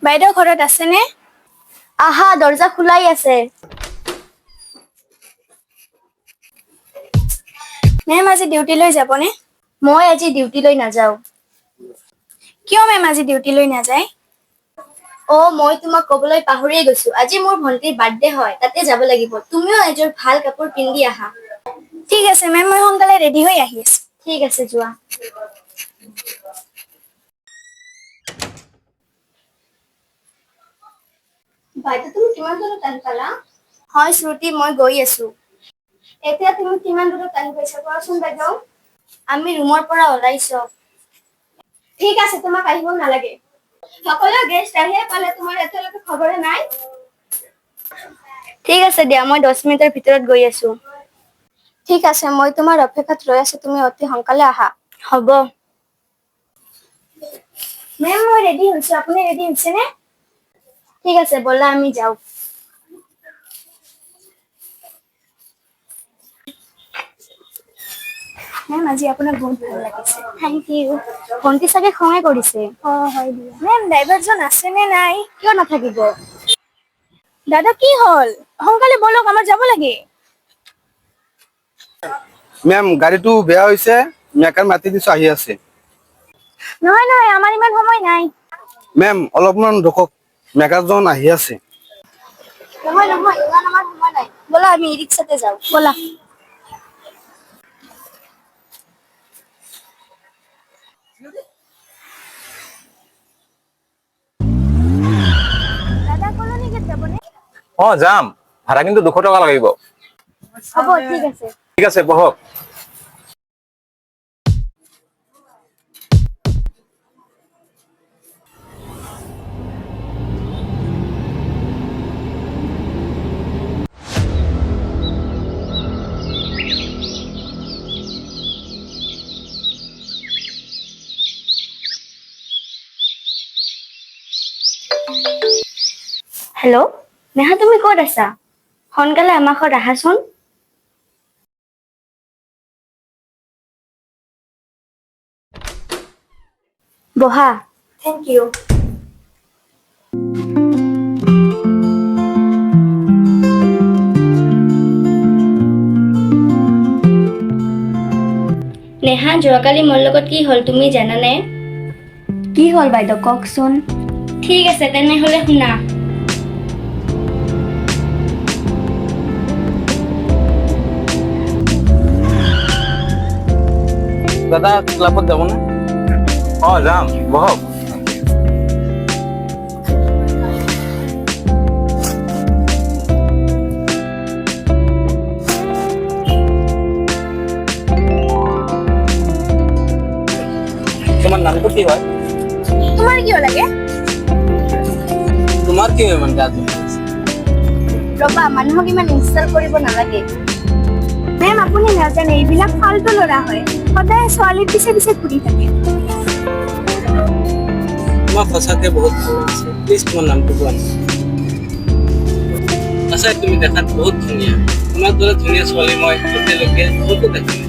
বাইদেউ ঘৰত আছেনে? আহা, দরজা খোলাই আছে। মেম আজি ডিউটিলৈ যাবনে? মই আজি ডিউটিলৈ নাযাওঁ। কিয় মেম আজি ডিউটিলৈ নাযায়? মই তোমাক কবলৈ পাহৰিয়ে গৈছো। আজি মোৰ ভন্টিৰ বাৰ্থডে হয়, তাতে যাব লাগিব। তুমিও এযোৰ ভাল কাপোৰ পিন্ধি আহা। ঠিক আছে মেম, মই সোনকালে ৰেডি হৈ আহি আছো। ঠিক আছে, যোৱা। বাইদেউ, তুমি কিমান দূৰত আহি পালা? হয় শ্ৰুতি, মই গৈ আছো। এতিয়া তুমি কিমান দূৰত আহি পাইছা কোৱাচোন বাইদেউ? আমি ৰুমৰ পৰা ওলাইছো। ঠিক আছে, তোমাক আহিব নালাগে। সকলো গেষ্ট আহিয়ে পালে, তোমাৰ এতিয়ালৈকে খবৰে নাই। ঠিক আছে দিয়া, মই 10 মিনিটৰ ভিতৰত গৈ আছো। ঠিক আছে, মই তোমাৰ অপেক্ষাত ৰৈ আছো। তুমি অতি সোনকালে আহা। হ'ব। মেম, মই ৰেডি হৈছো। আপুনি ৰেডি হৈছেনে? ঠিক আছে, ব'লা আমি যাওঁ। মেম, আজি আপোনাক বহুত ভাল লাগিছে। Thank you. ভন্টি চাগে খঙে কৰিছে। হয় দিয়া। মেম, ড্ৰাইভাৰজন আছে নে নাই? কিয় নাথাকিব? দাদা কি হ'ল? সোনকালে বলক, আমাৰ যাব লাগে। মেম, গাড়ীটো বেয়া হৈছে, মেকাৰ মাতি দিছো, আহি আছে। নহয় নহয়, আমাৰ ইমান সময় নাই। মেম, অলপমান ৰখক, মেকাৰজন আহি আছে। নহয় নহয়, ইমান আমাৰ সময় নাই। ব'লা আমি ই ৰিক্সাতে যাওঁ। ব'লা। দাদা কলনী গেট যাবনে? যাম। ভাড়া কিন্তু 200 টকা লাগিব। হ'ব, ঠিক আছে। ঠিক আছে, বহক। হেল্ল', নেহা তুমি ক'ত আছা? সোনকালে আমাৰ ঘৰত আহাচোন। বহা। Thank U. নেহা, যোৱাকালি মোৰ লগত কি হ'ল তুমি জানানে? কি হ'ল বাইদেউ, কওকচোন। ঠিক আছে, তেনেহ'লে শুনা। দাদা ক্লাবত যাবনে? যাম, বহক। তোমাৰ নামটো কি হয়? তোমাৰ কিয় লাগে? তোমাৰ কি হয় মানে আজি? ৰবা, মানুহক ইমান ইনষ্টাল কৰিব নালাগে। মেম, আপুনি নাজানে এইবিলাক ফাল্টু ল'ৰা হয়। সদায় ছোৱালীৰ পিছে পিছে ঘূৰি থাকে। তোমাক সঁচাকে বহুত ভাল লাগিছে। প্লিজ তোমাৰ নামটো কোৱা না। সঁচাই তুমি দেখাত বহুত ধুনীয়া। তোমাৰ দৰে ধুনীয়া ছোৱালী মই এতিয়ালৈকে বহুতো দেখা নাই।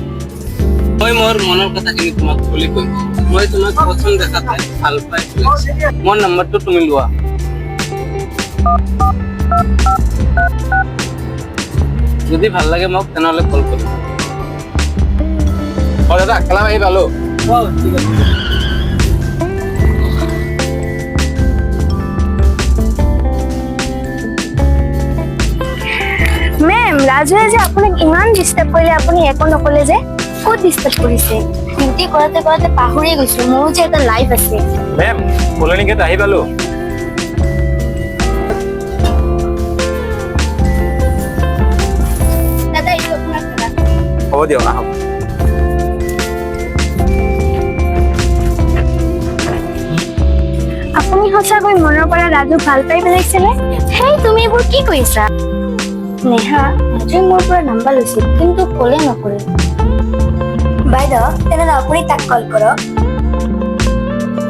মই মোৰ মনৰ কথাখিনি তোমাক খুলি কৈছো। মই তোমাক প্ৰথম দেখাতে ভাল পাই পেলাইছো। মোৰ নম্বৰটো তুমি লোৱা। যদি ভাল লাগে মোক তেনেহ'লে কল কৰিবা। দাদা খেলা আহি পালো। ঠিক আছে। মেম, ৰাজুৱে যে আপোনাক ইমান ডিষ্টাৰ্ব কৰিলে, আপুনি একো নকলে যে? ক'ত ডিষ্টাৰ্ব কৰিছে? ডিউটি কৰাতে কৰাতে পাহৰিয়ে গৈছো, মোৰো যে এটা লাইফ আছে। মেম, কলনী গেট আহি পালো। দাদা, এইটো আপোনাৰ ভাড়া। হ'ব দিয়ক, আহক। আপুনি সঁচাকৈ মনৰ পৰা ৰাজুক ভাল পাই পেলাইছেনে? হেই, তুমি এইবোৰ কি কৈছা? নেহা, ৰাজুৱে মোৰ পৰা নাম্বাৰ লৈছিল, কিন্তু কলে নকৰে। বাইদেউ, তেনেহ'লে আপুনি তাক কল কৰক।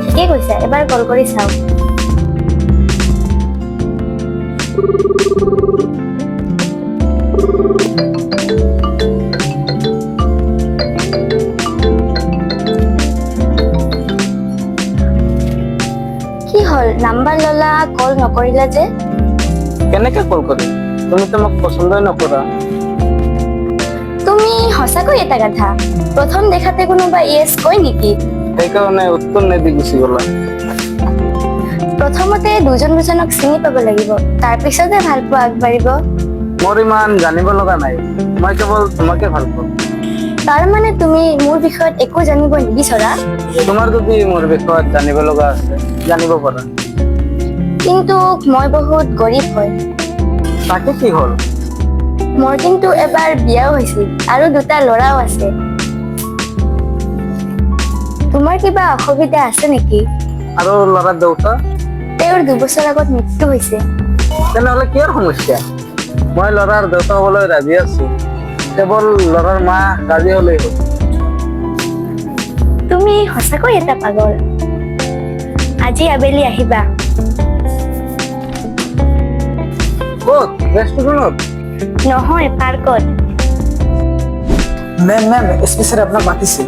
ঠিকেই কৈছা, এবাৰ কল কৰি চাওঁ। কি হ'ল, নাম্বাৰ ললা কল নকৰিলা যে? কেনেকে কল কৰিম? তুমিতো মোক পচন্দই নকৰা। তুমি সঁচাকৈ এটা কথা, প্ৰথম দেখাতে কোনোবা ইয়েছ কয় নেকি? সেইকাৰণে উত্তৰ নিদি গুচি গলা। প্ৰথমতে দুজন দুজনক চিনি পাব লাগিব, তাৰপিছতে ভাল পোৱা আগবাঢ়িব। মোৰ ইমান জানিব লগা নাই, মই কেৱল তোমাকে ভাল পাওঁ। তাৰ মানে তুমি মোৰ বিষয়ত একো জানিব নিবিচৰা? তোমাৰ যদি মোৰ বিষয়ত জানিব লগা আছে, জানিব পাৰা। কিন্তু মই বহুত গৰীব হয়। তাকে কি হ'ল? মোৰ কিন্তু এবাৰ বিয়াও হৈছিল আৰু 2টা ল'ৰাও আছে। তোমাৰ কিবা অসুবিধা আছে নেকি? আৰু ল'ৰাৰ দেউতা? তেওঁৰ 2 বছৰ আগত মৃত্যু হৈছে। তেনেহলে কিহৰ সমস্যা? মই ল'ৰাৰ দেউতা হবলৈ ৰাজি আছো, কেৱল ল'ৰাৰ মা ৰাজি হলেই হ'ল। তুমি সঁচাকৈ এটা পাগল। আজি আবেলি আহিবা। ক'ত? ৰেষ্টুৰেণ্টত? নহয়, পাৰ্কত। मैम मैम एसपी सर अपना मातिছে।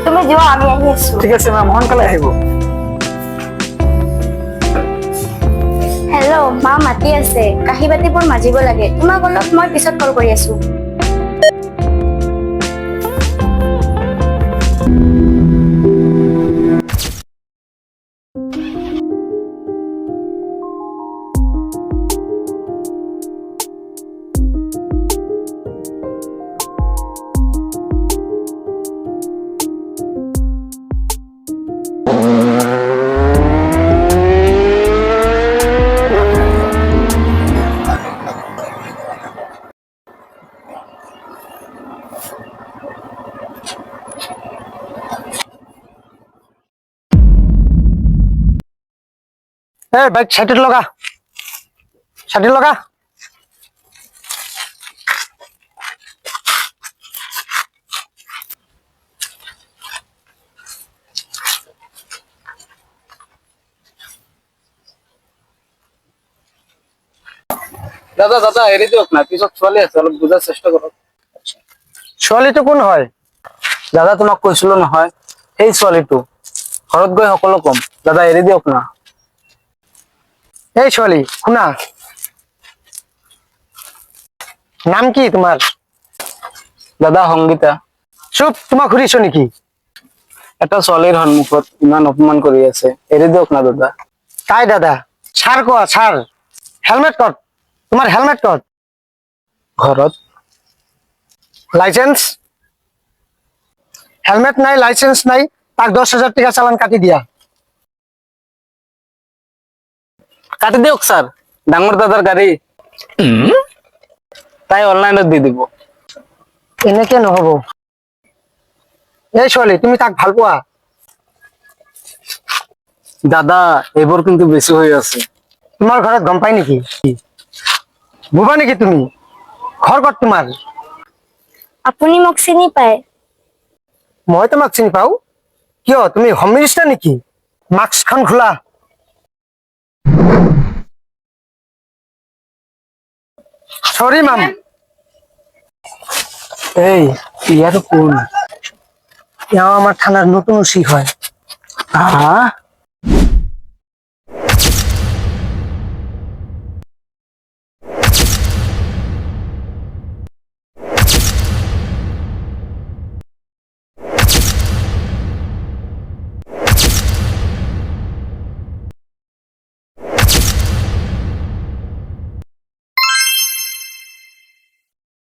তুমি যোৱা, আমি আহি আছো। ঠিক আছে मैम সোনকালে আহিব। হেল্ল', মা মাতি আছে, কাঁহী বাতিবোৰ মাজিব লাগে। তোমাক অলপ মই পিছত কল কৰি আছো। ए बाइक साइड लगा, साइड लगा। দাদা দাদা এৰি দিয়ক না, পিছত ছোৱালী আছে, অলপ বুজাৰ চেষ্টা কৰক। ছোৱালীটো কোন হয়? দাদা তোমাক কৈছিলো নহয়, সেই ছোৱালীটো। ঘৰত গৈ সকলো কম, দাদা এৰি দিয়ক না। এই ছোৱালী শুনা, নাম কি তোমাৰ? দাদা সংগীতা। চুপ, তোমাক সুধিছো নেকি? এটা ছোৱালীৰ সন্মুখত ইমান অপমান কৰি আছে, এৰি দিয়ক না দাদা। তাই দাদা? ছাৰ কোৱা ছাৰ। হেলমেট কত? তোমাৰ হেলমেট কত? ঘৰত। লাইসেন্স? হেলমেট নাই, লাইসেন্স নাই, তাক 10,000 টাকা চালান কাটি দিয়া। কাটি দিয়ক স্যার, ডাঙৰ দাদাৰ গাড়ী। তাই অনলাইনত দি দিব। এনেকে নহব। এই ছোৱালী, তুমি তাক ভাল পোৱা? দাদা এইবোৰ কিন্তু বেছি হৈ আছে। তোমাৰ ঘৰত গম পাই নেকি? বুবা নেকি তুমি? ঘৰ ক'ত তোমাৰ? আপুনি মোক চিনি পায়? মই তোমাক চিনি পাও। কিয়, তুমি হোম মিনিষ্টাৰ নেকি? মাস্কখন খোলা। সৰি মাম। এই ইয়াৰ কোন? এও আমাৰ থানাৰ নতুন ওসি হয়। হা